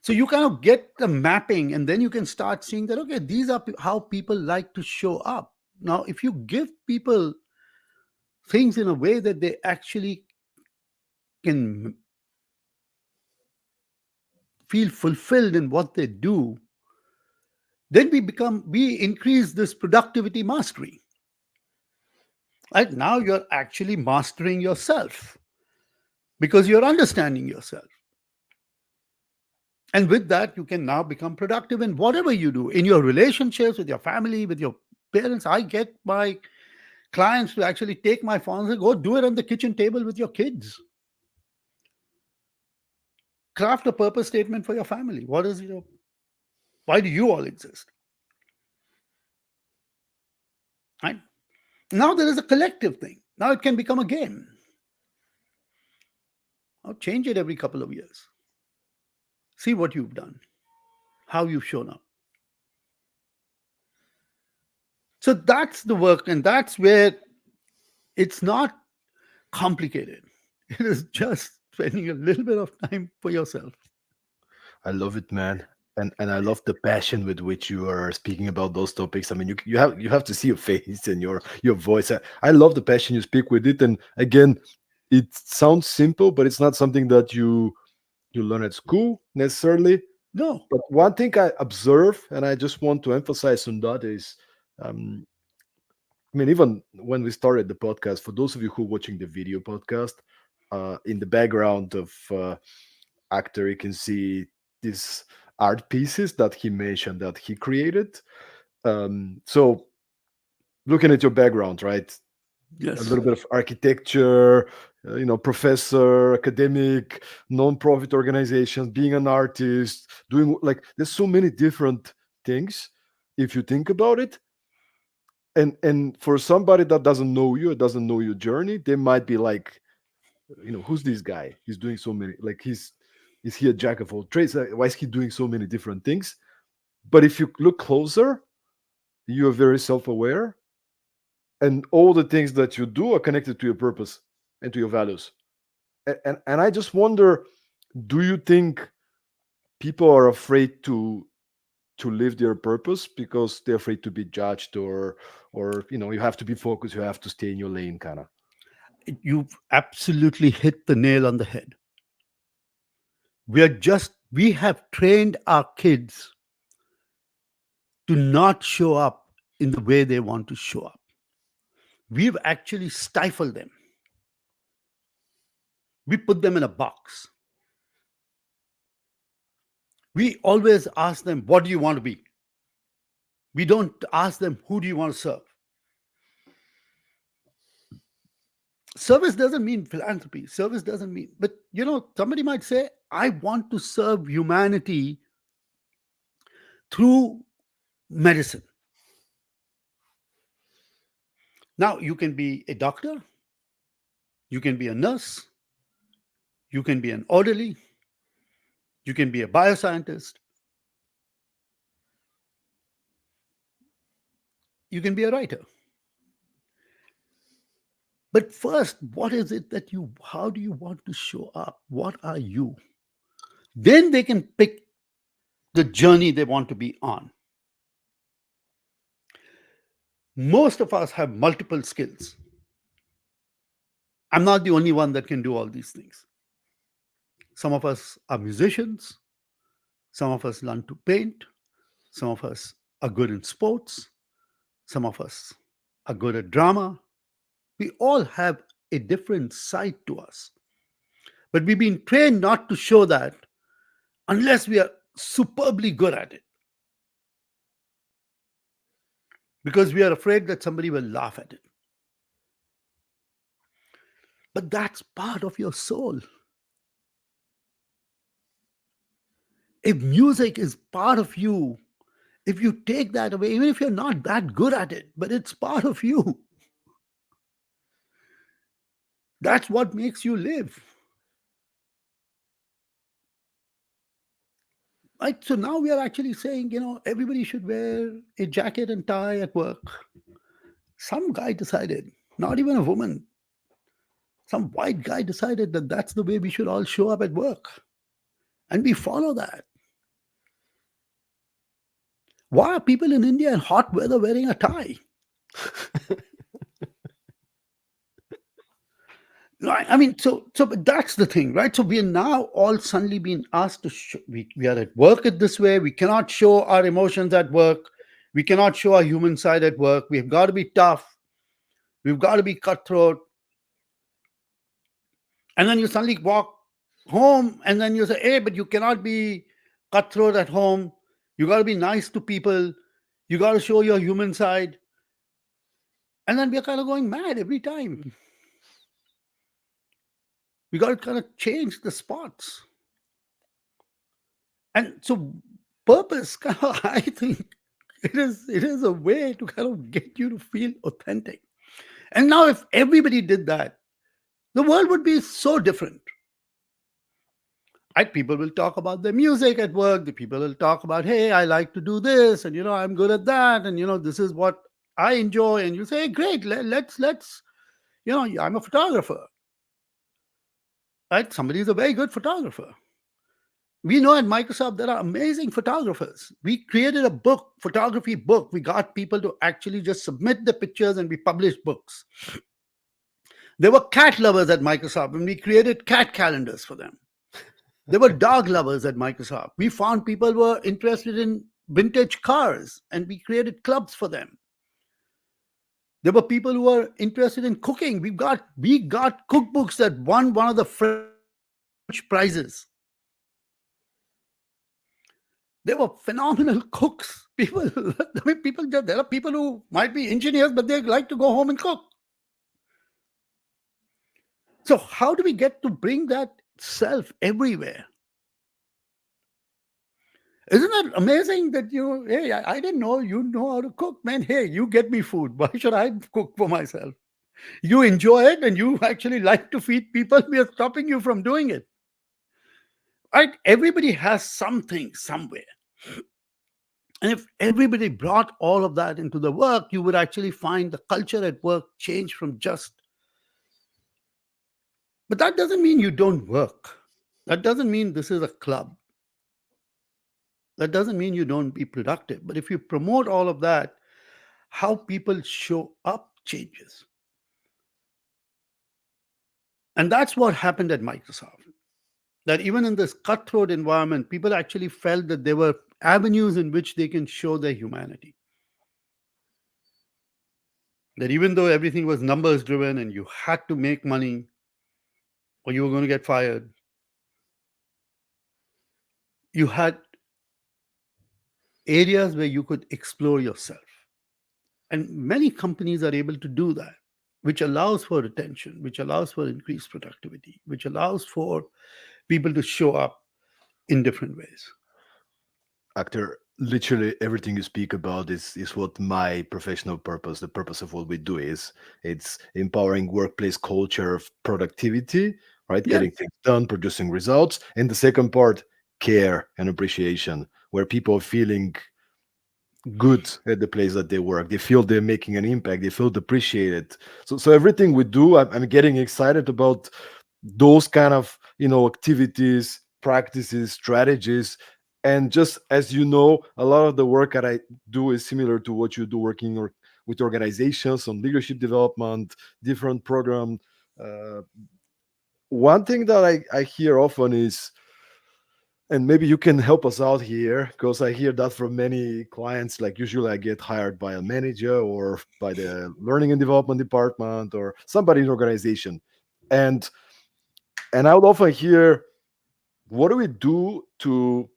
So you kind of get the mapping, and then you can start seeing that, okay, these are how people like to show up. Now, if you give people things in a way that they actually can feel fulfilled in what they do, then we increase this productivity mastery. Right now, you're actually mastering yourself because you're understanding yourself. And with that, you can now become productive in whatever you do, in your relationships, with your family, with your parents. I get my clients to actually take my phones and go do it on the kitchen table with your kids. Craft a purpose statement for your family. What is your, why do you all exist? Right? Now there is a collective thing. Now it can become a game. I'll change it every couple of years. See what you've done, how you've shown up. So that's the work, and that's where it's not complicated. It is just spending a little bit of time for yourself. I love it, man. And I love the passion with which you are speaking about those topics. I mean, you have to see your face and your voice. I love the passion you speak with it. And again, it sounds simple, but it's not something that you learn at school necessarily. No, But one thing I observe, and I just want to emphasize on that is, um, I mean, even when we started the podcast, for those of you who are watching the video podcast, in the background of actor, you can see these art pieces that he mentioned that he created. So looking at your background, right? A yes. little bit of architecture, professor, academic, non-profit organizations, being an artist, doing like there's so many different things if you think about it. And for somebody that doesn't know you, doesn't know your journey, they might be like, who's this guy? He's doing so many, like is he a jack of all trades? Why is he doing so many different things? But if you look closer, you are very self-aware, and all the things that you do are connected to your purpose and to your values. And I just wonder, do you think people are afraid to live their purpose because they're afraid to be judged, or you have to be focused, you have to stay in your lane, kind of? You've absolutely hit the nail on the head. We have trained our kids to not show up in the way they want to show up. We've actually stifled them. We put them in a box. We always ask them, what do you want to be? We don't ask them, who do you want to serve? Service doesn't mean philanthropy. Service doesn't mean, but somebody might say, I want to serve humanity through medicine. Now, you can be a doctor, you can be a nurse, you can be an orderly, you can be a bioscientist, you can be a writer. But first, what is it how do you want to show up? What are you? Then they can pick the journey they want to be on. Most of us have multiple skills. I'm not the only one that can do all these things. Some of us are musicians. Some of us learn to paint. Some of us are good in sports. Some of us are good at drama. We all have a different side to us. But we've been trained not to show that unless we are superbly good at it, because we are afraid that somebody will laugh at it. But that's part of your soul. If music is part of you, if you take that away, even if you're not that good at it, but it's part of you, That's what makes you live. Right? So now we are actually saying, everybody should wear a jacket and tie at work. Some guy decided, not even a woman, some white guy decided that that's the way we should all show up at work. And we follow that. Why are people in India in hot weather wearing a tie? Right. I mean, but that's the thing, right? So we are now all suddenly being asked to we are at work at this way. We cannot show our emotions at work. We cannot show our human side at work. We've got to be tough. We've got to be cutthroat. And then you suddenly walk home and then you say, hey, but you cannot be cutthroat at home. You got to be nice to people. You got to show your human side. And then we're kind of going mad every time. We got to kind of change the spots. And so purpose, kind of, I think it is a way to kind of get you to feel authentic. And now if everybody did that, the world would be so different. Right? People will talk about their music at work. The people will talk about, hey, I like to do this, and I'm good at that, and this is what I enjoy. And you say, hey, great, let's I'm a photographer. Right? Somebody is a very good photographer. We know at Microsoft there are amazing photographers. We created a book, photography book. We got people to actually just submit the pictures and we published books. There were cat lovers at Microsoft and we created cat calendars for them. There were dog lovers at Microsoft. We found people were interested in vintage cars and we created clubs for them. There were people who were interested in cooking. We got cookbooks that won one of the French prizes. They were phenomenal cooks. People, I mean, there are people who might be engineers, but they like to go home and cook. So, how do we get to bring that self everywhere? Isn't that amazing that hey, I didn't know you know how to cook, man. Hey, you get me food. Why should I cook for myself? You enjoy it and you actually like to feed people. We are stopping you from doing it. Right? Everybody has something somewhere. And if everybody brought all of that into the work, you would actually find the culture at work change from just. But that doesn't mean you don't work. That doesn't mean this is a club. That doesn't mean you don't be productive. But if you promote all of that, how people show up changes. And that's what happened at Microsoft. That even in this cutthroat environment, people actually felt that there were avenues in which they can show their humanity. That even though everything was numbers driven and you had to make money or you were going to get fired, you had areas where you could explore yourself. And many companies are able to do that, which allows for retention, which allows for increased productivity, which allows for people to show up in different ways. Actor, literally everything you speak about is what my professional purpose, the purpose of what we do is. It's empowering workplace culture of productivity, right? Yes. Getting things done, producing results. And the second part, care and appreciation, where people are feeling good at the place that they work. They feel they're making an impact. They feel appreciated. So everything we do, I'm getting excited about those kind of activities, practices, strategies. And just as you know, a lot of the work that I do is similar to what you do working with organizations on leadership development, different program. Uh, One thing that I hear often is, and maybe you can help us out here, because I hear that from many clients. Like usually I get hired by a manager or by the learning and development department or somebody in the organization. And I would often hear, what do we do to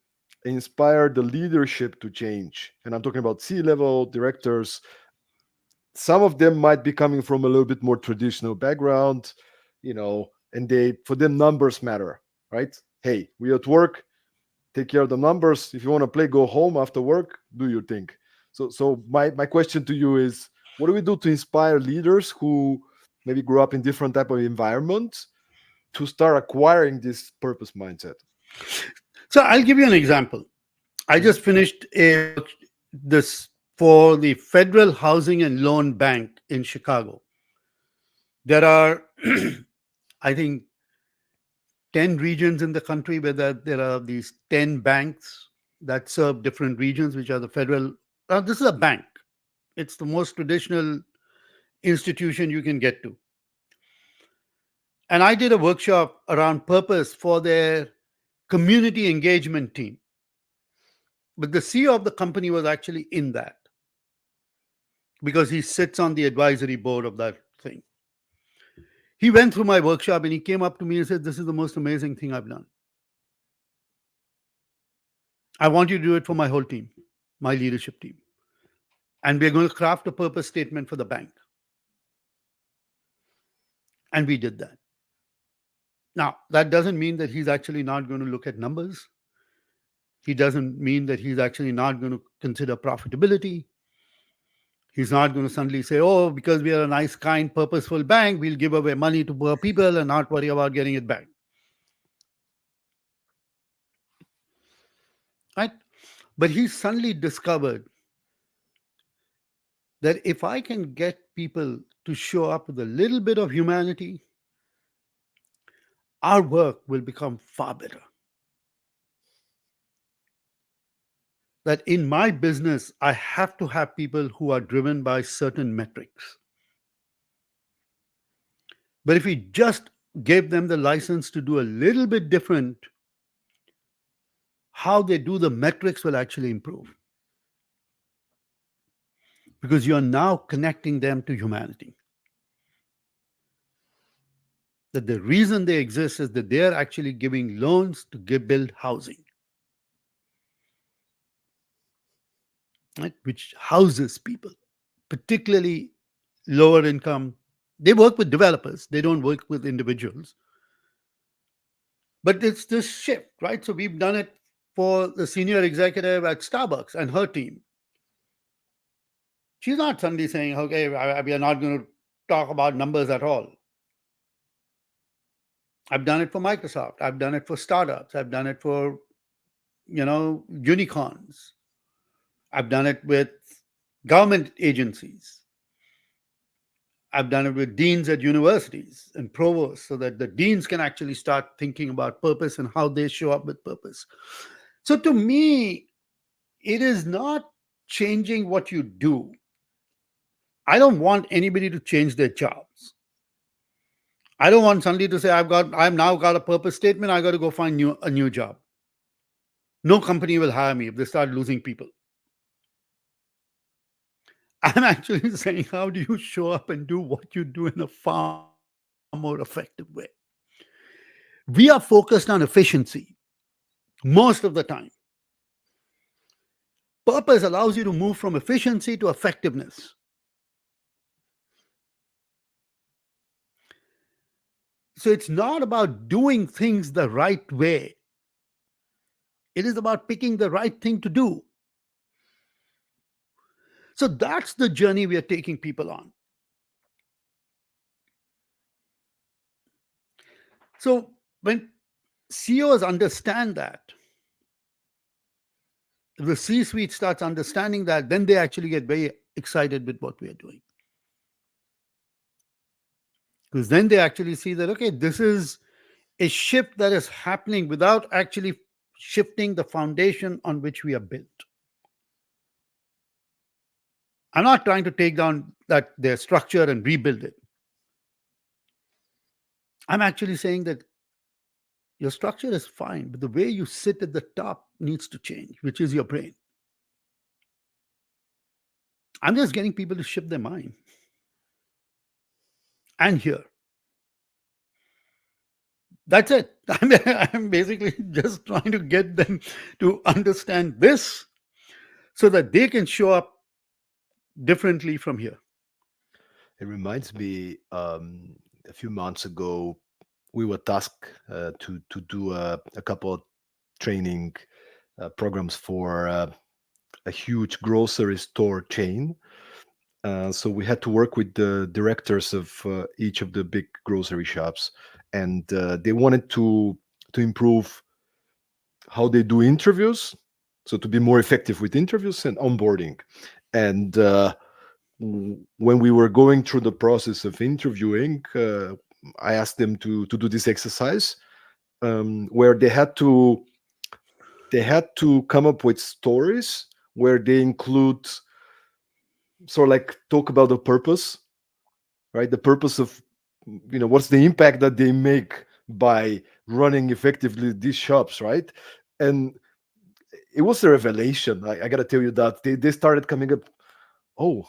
inspire the leadership to change? And I'm talking about C-level directors. Some of them might be coming from a little bit more traditional background, and for them numbers matter, right? Hey, we at work, take care of the numbers. If you want to play, go home after work, do your thing. So my question to you is, what do we do to inspire leaders who maybe grew up in different type of environments to start acquiring this purpose mindset? So I'll give you an example. I Mhm. just finished this for the Federal Housing and Loan Bank in Chicago. There are, I think, 10 regions in the country where there are these 10 banks that serve different regions, which are the federal. This is a bank. It's the most traditional institution you can get to. And I did a workshop around purpose for their community engagement team. But the CEO of the company was actually in that because he sits on the advisory board of that thing. He went through my workshop and he came up to me and said, "This is the most amazing thing I've done. I want you to do it for my whole team, my leadership team. And we're going to craft a purpose statement for the bank." And we did that. Now, that doesn't mean that he's actually not going to look at numbers. He doesn't mean that he's actually not going to consider profitability. He's not going to suddenly say, "Oh, because we are a nice, kind, purposeful bank, we'll give away money to poor people and not worry about getting it back." Right? But he suddenly discovered that if I can get people to show up with a little bit of humanity, our work will become far better. That in my business, I have to have people who are driven by certain metrics. But if we just gave them the license to do a little bit different, how they do the metrics will actually improve because you're now connecting them to humanity. That the reason they exist is that they're actually giving loans to build housing, right? Which houses people, particularly lower income. They work with developers, they don't work with individuals. But it's this shift, right? So we've done it for the senior executive at Starbucks and her team. She's not suddenly saying, "Okay, we are not going to talk about numbers at all." I've done it for Microsoft. I've done it for startups. I've done it for, unicorns. I've done it with government agencies. I've done it with deans at universities and provosts so that the deans can actually start thinking about purpose and how they show up with purpose. So to me, it is not changing what you do. I don't want anybody to change their jobs. I don't want somebody to say, I've now got a purpose statement, I got to go find a new job. No company will hire me if they start losing people. I'm actually saying, how do you show up and do what you do in a far more effective way? We are focused on efficiency most of the time. Purpose allows you to move from efficiency to effectiveness. So it's not about doing things the right way, it is about picking the right thing to do. So that's the journey we are taking people on. So when CEOs understand that, if the C suite starts understanding that, then they actually get very excited with what we are doing. Because then they actually see that, okay, this is a shift that is happening without actually shifting the foundation on which we are built. I'm not trying to take down that their structure and rebuild it. I'm actually saying that your structure is fine, but the way you sit at the top needs to change, which is your brain. I'm just getting people to shift their mind. And here, that's it. I'm basically just trying to get them to understand this so that they can show up differently from here. It reminds me, a few months ago, we were tasked to do a couple of training programs for a huge grocery store chain. So we had to work with the directors of each of the big grocery shops, and they wanted to improve how they do interviews, so to be more effective with interviews and onboarding. And when we were going through the process of interviewing, I asked them to do this exercise where they had to come up with stories where they include sort of like talk about the purpose, right? The purpose of, what's the impact that they make by running effectively these shops, right? And it was a revelation. I gotta tell you that they started coming up. Oh,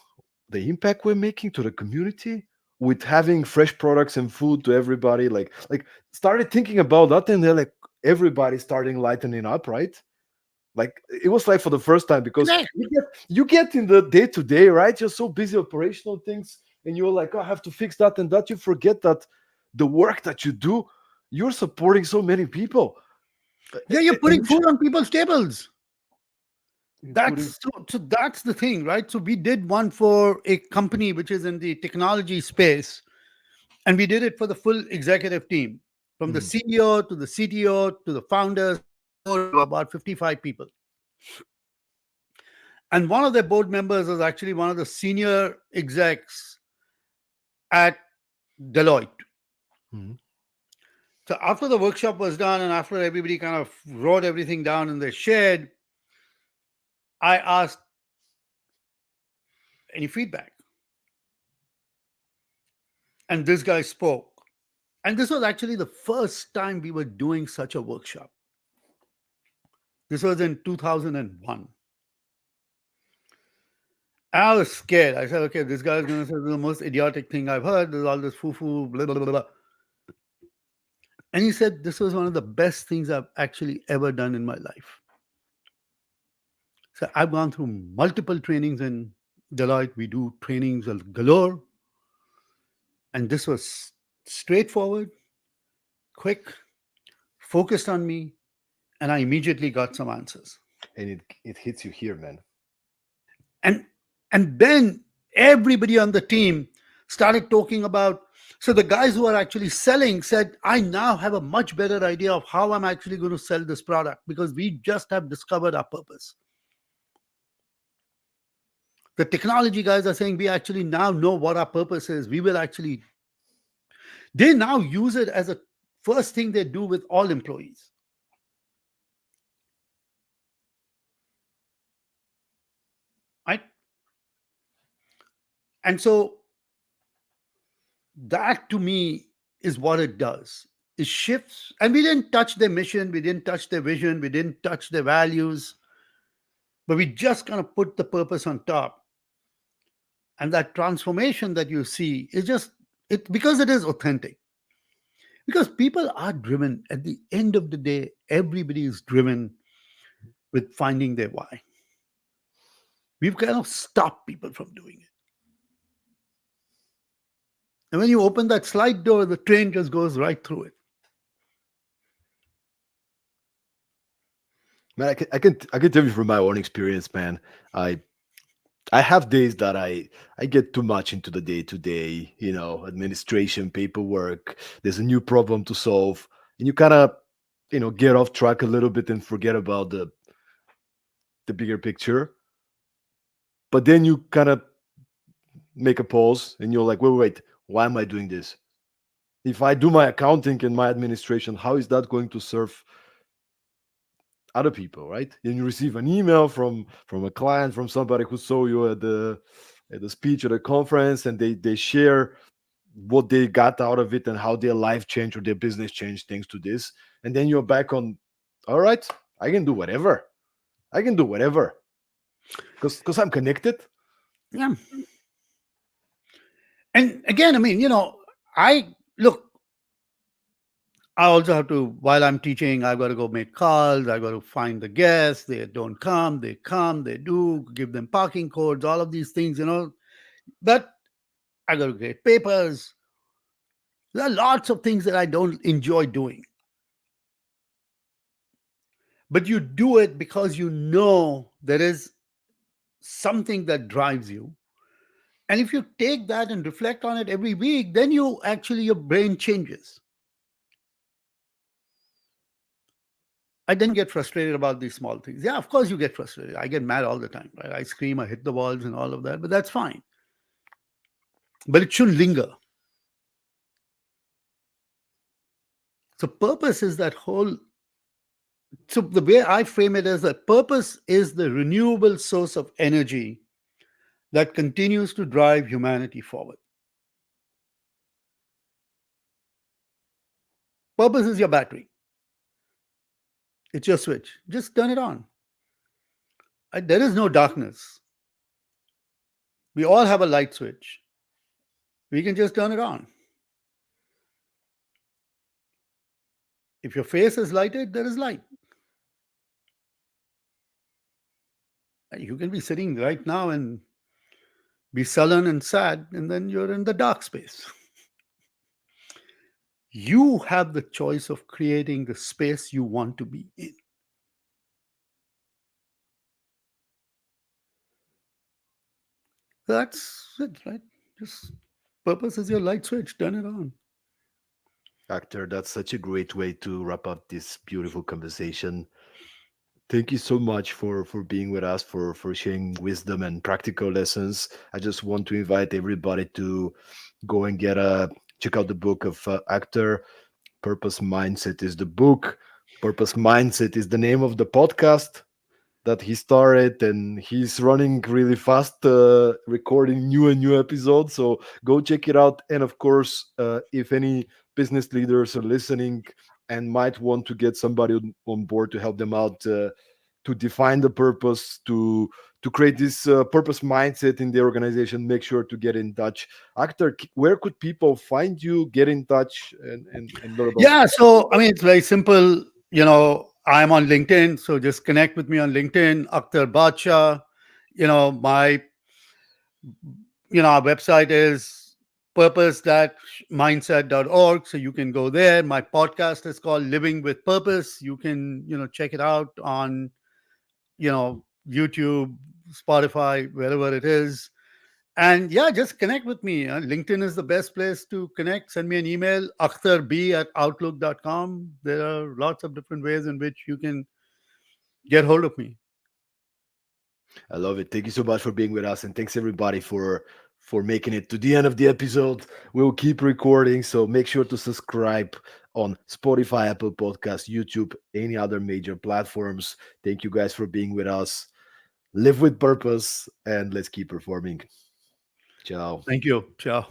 the impact we're making to the community with having fresh products and food to everybody, like started thinking about that, and they're like everybody starting lightening up, right? Like it was like for the first time, because Correct. you get in the day to day, right? You're so busy operational things, and you're like, oh, I have to fix that and that. You forget that the work that you do, you're supporting so many people. Yeah, you're And putting you should food on people's tables. be putting. So that's the thing, right? So we did one for a company which is in the technology space, and we did it for the full executive team, from the Mm, CEO to the CTO to the founders, to the board, to about 55 people. And one of their board members was actually one of the senior execs at Deloitte. mm. So after the workshop was done and after everybody kind of wrote everything down in their shed, I asked any feedback. And this guy spoke. And this was actually the first time we were doing such a workshop. This was in 2001. I was scared. I said, okay, this guy is going to say the most idiotic thing I've heard. There's all this foo-foo, blah, blah, blah, blah. And he said, this was one of the best things I've actually ever done in my life. So I've gone through multiple trainings in Deloitte. We do trainings galore. And this was straightforward, quick, focused on me, and I immediately got some answers. And it hits you here, man. And and then everybody on the team started talking about, so the guys who are actually selling said, I now have a much better idea of how I'm actually going to sell this product because we just have discovered our purpose. The technology guys are saying we actually now know what our purpose is. We will actually, they now use it as a first thing they do with all employees. Right? And so that to me is what it does. It shifts, and we didn't touch their mission, we didn't touch their vision, we didn't touch their values, but we just kind of put the purpose on top. And that transformation that you see is just it because it is authentic. Because people are driven at the end of the day, everybody is driven with finding their why. We've kind of stopped people from doing it. And when you open that slide door, the train just goes right through it. Man, I can tell you from my own experience, man. I have days that I get too much into the day to day, administration, paperwork. There's a new problem to solve, and you kind of, get off track a little bit and forget about the bigger picture. But then you kind of make a pause, and you're like, wait, why am I doing this? If I do my accounting and my administration, how is that going to serve other people, right? And you receive an email from a client, from somebody who saw you at the speech at a conference, and they share what they got out of it and how their life changed or their business changed thanks to this. And then you're back on, all right, I can do whatever. I can do whatever because I'm connected. Yeah. And again, I mean, I look, I also have to, while I'm teaching, I've got to go make calls. I've got to find the guests. They don't come, they do, give them parking codes, all of these things. But I got to create papers. There are lots of things that I don't enjoy doing. But you do it because you know there is something that drives you. And if you take that and reflect on it every week, then you actually, your brain changes. I then get frustrated about these small things. Yeah, of course you get frustrated. I get mad all the time, right? I scream, I hit the walls and all of that, but that's fine. But it should linger. So purpose is that whole. So the way I frame it is that purpose is the renewable source of energy that continues to drive humanity forward. Purpose is your battery. It's your switch. Just turn it on. There is no darkness. We all have a light switch. We can just turn it on. If your face is lighted, there is light. You can be sitting right now and be sullen and sad, and then you're in the dark space. You have the choice of creating the space you want to be in. That's it, right? Just purpose is your light switch. Turn it on. Actor, that's such a great way to wrap up this beautiful conversation. Thank you so much for being with us, for sharing wisdom and practical lessons. I just want to invite everybody to go and get a check out the book of Actor. Purpose Mindset is the book. Purpose Mindset is the name of the podcast that he started, and he's running really fast, recording new and new episodes. So go check it out. And of course, if any business leaders are listening and might want to get somebody on board to help them out, to define the purpose, to create this purpose mindset in the organization, make sure to get in touch. Actor, where could people find you, get in touch, and learn about? Yeah, so I mean, it's very simple. I'm on LinkedIn, so just connect with me on LinkedIn, Akhtar Badshah. My our website is purpose-mindset.org, so you can go there. My podcast is called Living with Purpose. You can check it out on YouTube, Spotify, wherever it is. And yeah, just connect with me. LinkedIn is the best place to connect. Send me an email, akhtarb@outlook.com. There are lots of different ways in which you can get hold of me. I love it. Thank you so much for being with us, and thanks everybody for making it to the end of the episode. We'll keep recording, so make sure to subscribe on Spotify, Apple Podcasts, YouTube, any other major platforms. Thank you guys for being with us. Live with purpose, and let's keep performing. Ciao. Thank you. Ciao.